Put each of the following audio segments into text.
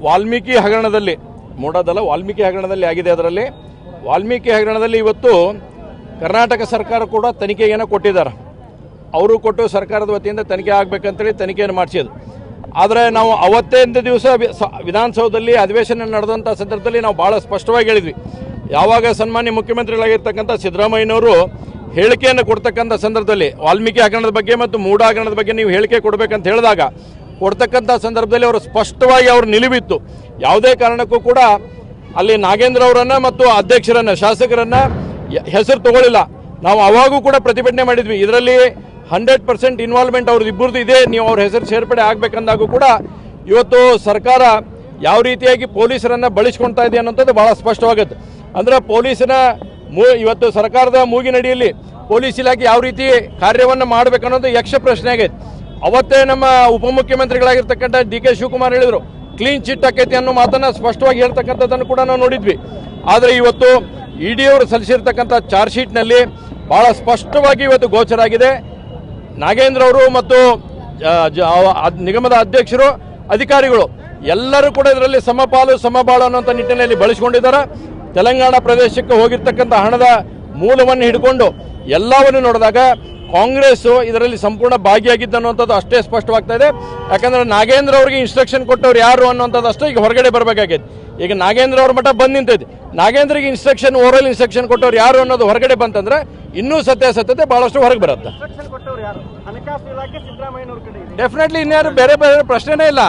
ವಾಲ್ಮೀಕಿ ಹಗರಣದಲ್ಲಿ ಮೂಡೋದಲ್ಲ, ವಾಲ್ಮೀಕಿ ಹಗರಣದಲ್ಲಿ ಆಗಿದೆ. ಅದರಲ್ಲಿ ವಾಲ್ಮೀಕಿ ಹಗರಣದಲ್ಲಿ ಇವತ್ತು ಕರ್ನಾಟಕ ಸರ್ಕಾರ ಕೂಡ ತನಿಖೆಯನ್ನು ಕೊಟ್ಟಿದ್ದಾರೆ. ಅವರು ಕೊಟ್ಟು ಸರ್ಕಾರದ ವತಿಯಿಂದ ತನಿಖೆ ಆಗಬೇಕಂತೇಳಿ ತನಿಖೆಯನ್ನು ಮಾಡಿಸಿದ್ರು. ಆದರೆ ನಾವು ಅವತ್ತೇ ದಿವಸ ವಿಧಾನಸೌಧದಲ್ಲಿ ಅಧಿವೇಶನ ನಡೆದಂಥ ಸಂದರ್ಭದಲ್ಲಿ ನಾವು ಭಾಳ ಸ್ಪಷ್ಟವಾಗಿ ಹೇಳಿದ್ವಿ. ಯಾವಾಗ ಸನ್ಮಾನ್ಯ ಮುಖ್ಯಮಂತ್ರಿಗಳಾಗಿರ್ತಕ್ಕಂಥ ಸಿದ್ದರಾಮಯ್ಯನವರು ಹೇಳಿಕೆಯನ್ನು ಕೊಡ್ತಕ್ಕಂಥ ಸಂದರ್ಭದಲ್ಲಿ ವಾಲ್ಮೀಕಿ ಹಗರಣದ ಬಗ್ಗೆ ಮತ್ತು ಮೂಡ ಹಗರಣದ ಬಗ್ಗೆ ನೀವು ಹೇಳಿಕೆ ಕೊಡಬೇಕಂತ ಹೇಳಿದಾಗ ಕೊಡ್ತಕ್ಕಂಥ ಸಂದರ್ಭದಲ್ಲಿ ಅವರು ಸ್ಪಷ್ಟವಾಗಿ ಅವರು ನಿಲುವಿತ್ತು. ಯಾವುದೇ ಕಾರಣಕ್ಕೂ ಕೂಡ ಅಲ್ಲಿ ನಾಗೇಂದ್ರ ಅವರನ್ನು ಮತ್ತು ಅಧ್ಯಕ್ಷರನ್ನು ಶಾಸಕರನ್ನು ಹೆಸರು ತಗೊಳ್ಳಿಲ್ಲ. ನಾವು ಅವಾಗೂ ಕೂಡ ಪ್ರತಿಭಟನೆ ಮಾಡಿದ್ವಿ. ಇದರಲ್ಲಿ 100% ಇನ್ವಾಲ್ವ್ಮೆಂಟ್ ಅವ್ರದ್ದು ಇಬ್ಬರದ್ದು ಇದೆ, ನೀವು ಅವ್ರ ಹೆಸರು ಸೇರ್ಪಡೆ ಆಗಬೇಕಂದಾಗೂ ಕೂಡ ಇವತ್ತು ಸರ್ಕಾರ ಯಾವ ರೀತಿಯಾಗಿ ಪೊಲೀಸರನ್ನು ಬಳಸ್ಕೊಳ್ತಾ ಇದೆ ಅನ್ನೋಂಥದ್ದು ಭಾಳ ಸ್ಪಷ್ಟವಾಗುತ್ತೆ. ಅಂದರೆ ಪೊಲೀಸನ ಇವತ್ತು ಸರ್ಕಾರದ ಮೂಗಿನಡಿಯಲ್ಲಿ ಪೊಲೀಸ್ ಇಲಾಖೆ ಯಾವ ರೀತಿ ಕಾರ್ಯವನ್ನು ಮಾಡಬೇಕನ್ನೋದು ಯಕ್ಷ ಪ್ರಶ್ನೆ ಆಗೈತೆ. ಅವತ್ತೇ ನಮ್ಮ ಉಪಮುಖ್ಯಮಂತ್ರಿಗಳಾಗಿರ್ತಕ್ಕಂಥ DK ಶಿವಕುಮಾರ್ ಹೇಳಿದರು ಕ್ಲೀನ್ ಚಿಟ್ ಆಕೈತಿ ಅನ್ನೋ ಮಾತನ್ನು ಸ್ಪಷ್ಟವಾಗಿ ಹೇಳ್ತಕ್ಕಂಥದ್ದನ್ನು ಕೂಡ ನಾವು ನೋಡಿದ್ವಿ. ಆದರೆ ಇವತ್ತು ED ಅವರು ಸಲ್ಲಿಸಿರ್ತಕ್ಕಂಥ ಚಾರ್ಜ್ ಶೀಟ್ನಲ್ಲಿ ಭಾಳ ಸ್ಪಷ್ಟವಾಗಿ ಇವತ್ತು ಗೋಚರ ಆಗಿದೆ. ನಾಗೇಂದ್ರ ಅವರು ಮತ್ತು ನಿಗಮದ ಅಧ್ಯಕ್ಷರು, ಅಧಿಕಾರಿಗಳು ಎಲ್ಲರೂ ಕೂಡ ಇದರಲ್ಲಿ ಸಮಪಾಲು ಸಮಬಾಳು ಅನ್ನುವಂಥ ನಿಟ್ಟಿನಲ್ಲಿ ಬಳಸಿಕೊಂಡಿದ್ದಾರೆ. ತೆಲಂಗಾಣ ಪ್ರದೇಶಕ್ಕೆ ಹೋಗಿರ್ತಕ್ಕಂಥ ಹಣದ ಮೂಲವನ್ನು ಹಿಡ್ಕೊಂಡು ಎಲ್ಲವನ್ನು ನೋಡಿದಾಗ ಕಾಂಗ್ರೆಸ್ ಇದರಲ್ಲಿ ಸಂಪೂರ್ಣ ಭಾಗಿಯಾಗಿದ್ದು ಅನ್ನುವಂಥದ್ದು ಅಷ್ಟೇ ಸ್ಪಷ್ಟವಾಗ್ತಾ ಇದೆ. ಯಾಕಂದರೆ ನಾಗೇಂದ್ರ ಅವರಿಗೆ ಇನ್ಸ್ಟ್ರಕ್ಷನ್ ಕೊಟ್ಟವ್ರು ಯಾರು ಅನ್ನುವಂಥದ್ದು ಅಷ್ಟೇ ಈಗ ಹೊರಗಡೆ ಬರಬೇಕಾಗೈತೆ. ಈಗ ನಾಗೇಂದ್ರ ಅವ್ರ ಮಟ್ಟ ಬಂದು ನಿಂತೈತೆ. ನಾಗೇಂದ್ರಿಗೆ ಇನ್ಸ್ಟ್ರಕ್ಷನ್ ಓರಲ್ ಇನ್ಸ್ಟ್ರಕ್ಷನ್ ಕೊಟ್ಟವ್ರು ಯಾರು ಅನ್ನೋದು ಹೊರಗಡೆ ಬಂತಂದ್ರೆ ಇನ್ನೂ ಸತ್ಯಾಸತ್ಯತೆ ಭಾಳಷ್ಟು ಹೊರಗೆ ಬರುತ್ತೆ. ಡೆಫಿನೆಟ್ಲಿ ಇನ್ಯಾರು ಬೇರೆ ಬೇರೆ ಪ್ರಶ್ನೆನೇ ಇಲ್ಲ.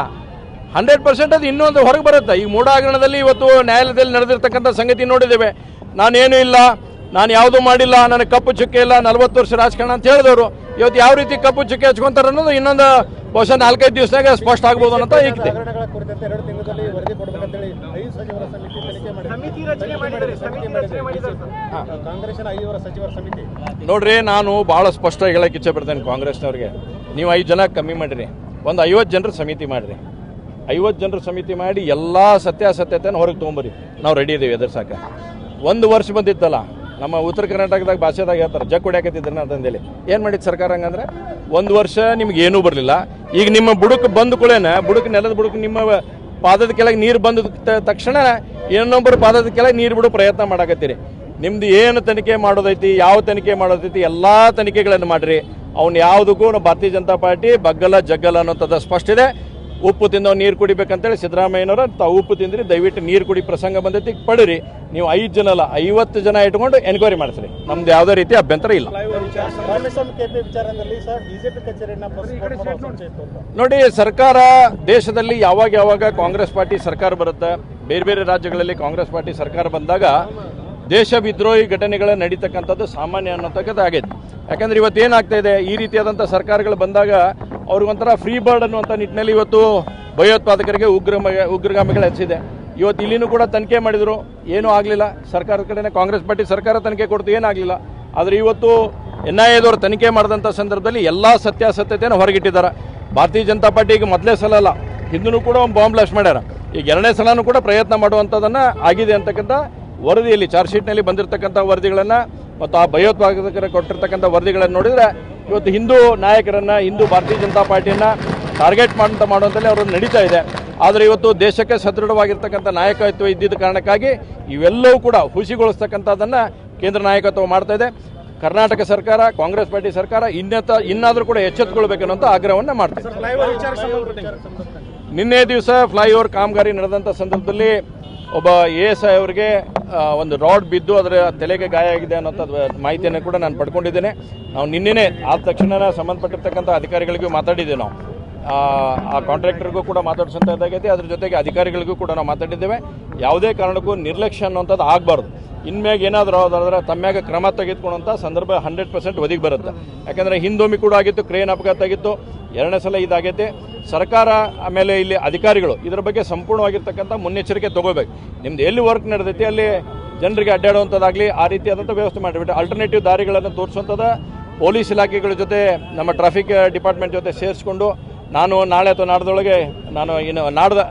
100% ಅದು ಇನ್ನೊಂದು ಹೊರಗೆ ಬರುತ್ತೆ. ಈ ಮೂಡ ಹಗರಣದಲ್ಲಿ ಇವತ್ತು ನ್ಯಾಯಾಲಯದಲ್ಲಿ ನಡೆದಿರ್ತಕ್ಕಂಥ ಸಂಗತಿ ನೋಡಿದ್ದೇವೆ. ನಾನೇನು ಇಲ್ಲ, ನಾನು ಯಾವುದೂ ಮಾಡಿಲ್ಲ, ನನಗೆ ಕಪ್ಪು ಚುಕ್ಕೆ ಇಲ್ಲ, 40 ವರ್ಷ ರಾಜಕಾರಣ ಅಂತ ಹೇಳಿದವರು ಇವತ್ತು ಯಾವ ರೀತಿ ಕಪ್ಪು ಚುಕ್ಕೆ ಹಚ್ಕೊಂತಾರೆ ಅನ್ನೋದು ಇನ್ನೊಂದು ಬಹುಶಃ 4-5 ದಿವಸನಾಗ ಸ್ಪಷ್ಟ ಆಗ್ಬೋದು ಅಂತ ಈಗಿದೆ. ನೋಡ್ರಿ, ನಾನು ಭಾಳ ಸ್ಪಷ್ಟ ಹೇಳಕ್ಕೆ ಇಚ್ಛೆ ಪಡ್ತೇನೆ ಕಾಂಗ್ರೆಸ್ನವ್ರಿಗೆ. ನೀವು 5 ಜನ ಕಮ್ಮಿ ಮಾಡಿರಿ, ಒಂದು 50 ಜನರ ಸಮಿತಿ ಮಾಡಿರಿ. 50 ಜನರ ಸಮಿತಿ ಮಾಡಿ ಎಲ್ಲ ಸತ್ಯಾಸತ್ಯತೆಯನ್ನು ಹೊರಗೆ ತೊಗೊಂಬರಿ, ನಾವು ರೆಡಿ ಇದ್ದೀವಿ ಎದುರ್ಸಾಕ. 1 ವರ್ಷ ಬಂದಿತ್ತಲ್ಲ, ನಮ್ಮ ಉತ್ತರ ಕರ್ನಾಟಕದಾಗ ಭಾಷೆದಾಗ ಹೇಳ್ತಾರೆ ಜಗ್ ಹೊಡ್ಯಾಕತ್ತಿದ್ರನ್ನ ಅಂತಂದೇಳಿ. ಏನು ಮಾಡಿದ್ದು ಸರ್ಕಾರ ಹಂಗಂದ್ರೆ 1 ವರ್ಷ ನಿಮ್ಗೆ ಏನೂ ಬರಲಿಲ್ಲ. ಈಗ ನಿಮ್ಮ ಬುಡಕ್ಕೆ ಬಂದ ಕೂಡೇನ ನೆಲದ ಬುಡಕ್ಕೆ ನಿಮ್ಮ ಪಾದದ ಕೆಳಗೆ ನೀರು ಬಂದ ತಕ್ಷಣ ಇನ್ನೊಬ್ಬರು ಪಾದದ ಕೆಳಗೆ ನೀರು ಬಿಡೋ ಪ್ರಯತ್ನ ಮಾಡಾಕತ್ತೀರಿ. ನಿಮ್ದು ಏನು ತನಿಖೆ ಮಾಡೋದೈತಿ, ಯಾವ ತನಿಖೆ ಮಾಡೋದೈತಿ, ಎಲ್ಲ ತನಿಖೆಗಳನ್ನು ಮಾಡಿರಿ. ಅವ್ನು ಯಾವುದಕ್ಕೂ ಭಾರತೀಯ ಜನತಾ ಪಾರ್ಟಿ ಬಗ್ಗಲ್ಲ ಜಗ್ಗಲ್ಲ ಅನ್ನೋಂಥದ್ದು ಸ್ಪಷ್ಟ ಇದೆ. ಉಪ್ಪು ತಿಂದವ್ ನೀರು ಕುಡಿಬೇಕಂತೇಳಿ ಸಿದ್ದರಾಮಯ್ಯನವರು ತಾವು ಉಪ್ಪು ತಿಂದ್ರಿ, ದಯವಿಟ್ಟು ನೀರು ಕುಡಿ ಪ್ರಸಂಗ ಬಂದೈತಿ ಪಡಿರಿ. ನೀವು 5 ಜನ ಅಲ್ಲ 50 ಜನ ಇಟ್ಕೊಂಡು ಎನ್ಕ್ವೈರಿ ಮಾಡಿಸ್ರಿ, ನಮ್ದು ಯಾವುದೇ ರೀತಿ ಅಭ್ಯಂತರ ಇಲ್ಲ. ನೋಡಿ, ಸರ್ಕಾರ ದೇಶದಲ್ಲಿ ಯಾವಾಗ ಕಾಂಗ್ರೆಸ್ ಪಾರ್ಟಿ ಸರ್ಕಾರ ಬರುತ್ತೆ, ಬೇರೆ ಬೇರೆ ರಾಜ್ಯಗಳಲ್ಲಿ ಕಾಂಗ್ರೆಸ್ ಪಾರ್ಟಿ ಸರ್ಕಾರ ಬಂದಾಗ ದೇಶ ವಿದ್ರೋಹಿ ಘಟನೆಗಳು ನಡೀತಕ್ಕಂಥದ್ದು ಸಾಮಾನ್ಯ ಅನ್ನೋತಕ್ಕದ್ದು ಆಗೈತೆ. ಯಾಕಂದ್ರೆ ಇವತ್ತೇನಾಗ್ತಾ ಇದೆ, ಈ ರೀತಿಯಾದಂಥ ಸರ್ಕಾರಗಳು ಬಂದಾಗ ಅವ್ರಿಗೊಂಥರ ಫ್ರೀ ಬರ್ಡ್ ಅನ್ನುವಂಥ ನಿಟ್ಟಿನಲ್ಲಿ ಇವತ್ತು ಭಯೋತ್ಪಾದಕರಿಗೆ ಉಗ್ರಗಾಮಿಗಳು ಹೆಚ್ಚಿದೆ. ಇವತ್ತು ಇಲ್ಲಿನೂ ಕೂಡ ತನಿಖೆ ಮಾಡಿದರು, ಏನೂ ಆಗಲಿಲ್ಲ. ಸರ್ಕಾರದ ಕಡೆನೇ ಕಾಂಗ್ರೆಸ್ ಪಾರ್ಟಿ ಸರ್ಕಾರ ತನಿಖೆ ಕೊಡ್ತು, ಏನಾಗಲಿಲ್ಲ. ಆದರೆ ಇವತ್ತು NIAದವರು ತನಿಖೆ ಮಾಡಿದಂಥ ಸಂದರ್ಭದಲ್ಲಿ ಎಲ್ಲ ಸತ್ಯಾಸತ್ಯತೆಯನ್ನು ಹೊರಗಿಟ್ಟಿದ್ದಾರೆ. ಭಾರತೀಯ ಜನತಾ ಪಾರ್ಟಿ ಈಗ ಮೊದಲೇ ಸಲ ಅಲ್ಲ, ಹಿಂದೂ ಕೂಡ ಒಂದು ಬಾಂಬ್ ಬ್ಲಾಸ್ಟ್ ಮಾಡ್ಯಾರ. ಈಗ 2ನೇ ಸಲನೂ ಕೂಡ ಪ್ರಯತ್ನ ಮಾಡುವಂಥದ್ದನ್ನು ಆಗಿದೆ ಅಂತಕ್ಕಂಥ ವರದಿಯಲ್ಲಿ ಚಾರ್ಜ್ ಶೀಟ್ನಲ್ಲಿ ಬಂದಿರತಕ್ಕಂಥ ವರದಿಗಳನ್ನು ಮತ್ತು ಆ ಭಯೋತ್ಪಾದಕರ ಕೊಟ್ಟಿರ್ತಕ್ಕಂಥ ವರದಿಗಳನ್ನು ನೋಡಿದರೆ ಇವತ್ತು ಹಿಂದೂ ನಾಯಕರನ್ನು, ಹಿಂದೂ ಭಾರತೀಯ ಜನತಾ ಪಾರ್ಟಿಯನ್ನು ಟಾರ್ಗೆಟ್ ಮಾಡುವಂಥಲ್ಲಿ ಅವರು ನಡೀತಾ ಇದೆ. ಆದರೆ ಇವತ್ತು ದೇಶಕ್ಕೆ ಸದೃಢವಾಗಿರ್ತಕ್ಕಂಥ ನಾಯಕತ್ವ ಇದ್ದಿದ್ದ ಕಾರಣಕ್ಕಾಗಿ ಇವೆಲ್ಲವೂ ಕೂಡ ಹುಸಿಗೊಳಿಸ್ತಕ್ಕಂಥದ್ದನ್ನು ಕೇಂದ್ರ ನಾಯಕತ್ವ ಮಾಡ್ತಾ ಇದೆ. ಕರ್ನಾಟಕ ಸರ್ಕಾರ, ಕಾಂಗ್ರೆಸ್ ಪಾರ್ಟಿ ಸರ್ಕಾರ ಇನ್ನಾದರೂ ಕೂಡ ಎಚ್ಚೆತ್ತುಕೊಳ್ಬೇಕನ್ನುವಂಥ ಆಗ್ರಹವನ್ನು ಮಾಡ್ತಾರೆ. ನಿನ್ನೆ ದಿವಸ ಫ್ಲೈಓವರ್ ಕಾಮಗಾರಿ ನಡೆದಂಥ ಸಂದರ್ಭದಲ್ಲಿ ಒಬ್ಬ ASI ಅವರಿಗೆ ಒಂದು ರಾಡ್ ಬಿದ್ದು ಅದರ ತಲೆಗೆ ಗಾಯ ಆಗಿದೆ ಅನ್ನೋಂಥದ್ದು ಮಾಹಿತಿಯನ್ನು ಕೂಡ ನಾನು ಪಡ್ಕೊಂಡಿದ್ದೇನೆ. ನಾವು ನಿನ್ನೆನೇ ಆದ ತಕ್ಷಣ ಸಂಬಂಧಪಟ್ಟಿರ್ತಕ್ಕಂಥ ಅಧಿಕಾರಿಗಳಿಗೂ ಮಾತಾಡಿದ್ದೇವೆ. ನಾವು ಆ ಕಾಂಟ್ರಾಕ್ಟರ್ಗೂ ಕೂಡ ಮಾತಾಡಿಸೋಂಥದ್ದಾಗೈತೆ. ಅದ್ರ ಜೊತೆಗೆ ಅಧಿಕಾರಿಗಳಿಗೂ ಕೂಡ ನಾವು ಮಾತಾಡಿದ್ದೇವೆ. ಯಾವುದೇ ಕಾರಣಕ್ಕೂ ನಿರ್ಲಕ್ಷ್ಯ ಅನ್ನೋಂಥದ್ದು ಆಗಬಾರ್ದು. ಇನ್ಮ್ಯಾಗ ಏನಾದರೂ ಅದರ ತಮ್ಮ್ಯಾಗ ಕ್ರಮ ತೆಗೆದುಕೊಳ್ಳುವಂಥ ಸಂದರ್ಭ 100% ಒದಗಿ ಬರುತ್ತೆ. ಯಾಕಂದರೆ ಹಿಂದೊಮ್ಮೆ ಕೂಡ ಆಗಿತ್ತು, ಕ್ರೇನ್ ಅಪಘಾತ ಆಗಿತ್ತು, 2ನೇ ಸಲ ಇದಾಗೈತೆ. ಸರ್ಕಾರ ಆಮೇಲೆ ಇಲ್ಲಿ ಅಧಿಕಾರಿಗಳು ಇದರ ಬಗ್ಗೆ ಸಂಪೂರ್ಣವಾಗಿರ್ತಕ್ಕಂಥ ಮುನ್ನೆಚ್ಚರಿಕೆ ತೊಗೋಬೇಕು. ನಿಮ್ದು ಎಲ್ಲಿ ವರ್ಕ್ ನಡೆದೈತಿ ಅಲ್ಲಿ ಜನರಿಗೆ ಅಡ್ಡಾಡುವಂಥದ್ದಾಗಲಿ ಆ ರೀತಿಯಾದಂಥ ವ್ಯವಸ್ಥೆ ಮಾಡಿಬಿಟ್ಟು ಆಲ್ಟರ್ನೇಟಿವ್ ದಾರಿಗಳನ್ನು ತೋರಿಸುವಂಥದ್ದು ಪೊಲೀಸ್ ಇಲಾಖೆಗಳ ಜೊತೆ ನಮ್ಮ ಟ್ರಾಫಿಕ್ ಡಿಪಾರ್ಟ್ಮೆಂಟ್ ಜೊತೆ ಸೇರಿಸ್ಕೊಂಡು ನಾನು ನಾಳೆ ಅಥವಾ ನಾಡ್ದೊಳಗೆ ನಾನು ಇನ್ನು ನಾಡ್ದ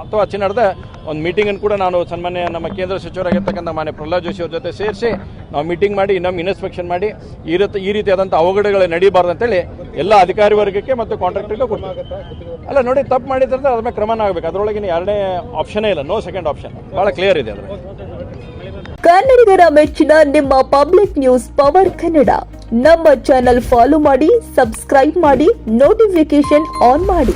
ಅಥವಾ ನಾಡ್ದ ಒಂದು ಮೀಟಿಂಗನ್ನು ಕೂಡ ನಾನು ಸನ್ಮಾನ್ಯ ನಮ್ಮ ಕೇಂದ್ರ ಸಚಿವರಾಗಿರ್ತಕ್ಕಂಥ ಮಾನ್ಯ ಪ್ರಹ್ಲಾದ್ ಜೋಶಿ ಅವ್ರ ಜೊತೆ ಸೇರಿಸಿ ನಾವು ಮೀಟಿಂಗ್ ಮಾಡಿ ಇನ್ನೊಮ್ಮೆ ಇನ್ಸ್ಪೆಕ್ಷನ್ ಮಾಡಿ ಈ ರೀತಿಯಾದಂಥ ಅವಘಡಗಳು ನಡೀಬಾರ್ದು ಅಂತೇಳಿ ಎಲ್ಲ ಅಧಿಕಾರಿ ವರ್ಗಕ್ಕೆ ಮತ್ತು ಕಾಂಟ್ರಾಕ್ಟರ್ಗೆ ಕೊಡ್ತೀವಿ. ಅಲ್ಲ ನೋಡಿ, ತಪ್ಪು ಮಾಡಿದ್ರೆ ಅದ್ರ ಮೇಲೆ ಕ್ರಮನ ಆಗಬೇಕು. ಅದರೊಳಗಿನ ಎರಡನೇ ಆಪ್ಷನೇ ಇಲ್ಲ, ನೋ ಸೆಕೆಂಡ್ ಆಪ್ಷನ್. ಭಾಳ ಕ್ಲಿಯರ್ ಇದೆ ಅದ್ರ. ಕನ್ನಡಿಗರ ಮೆಚ್ಚಿನ ನಿಮ್ಮ ಪಬ್ಲಿಕ್ ನ್ಯೂಸ್ ಪವರ್ ಕನ್ನಡ. ನಮ್ಮ ಚಾನೆಲ್ ಫಾಲೋ ಮಾಡಿ, ಸಬ್ಸ್ಕ್ರೈಬ್ ಮಾಡಿ, ನೋಟಿಫಿಕೇಶನ್ ಆನ್ ಮಾಡಿ.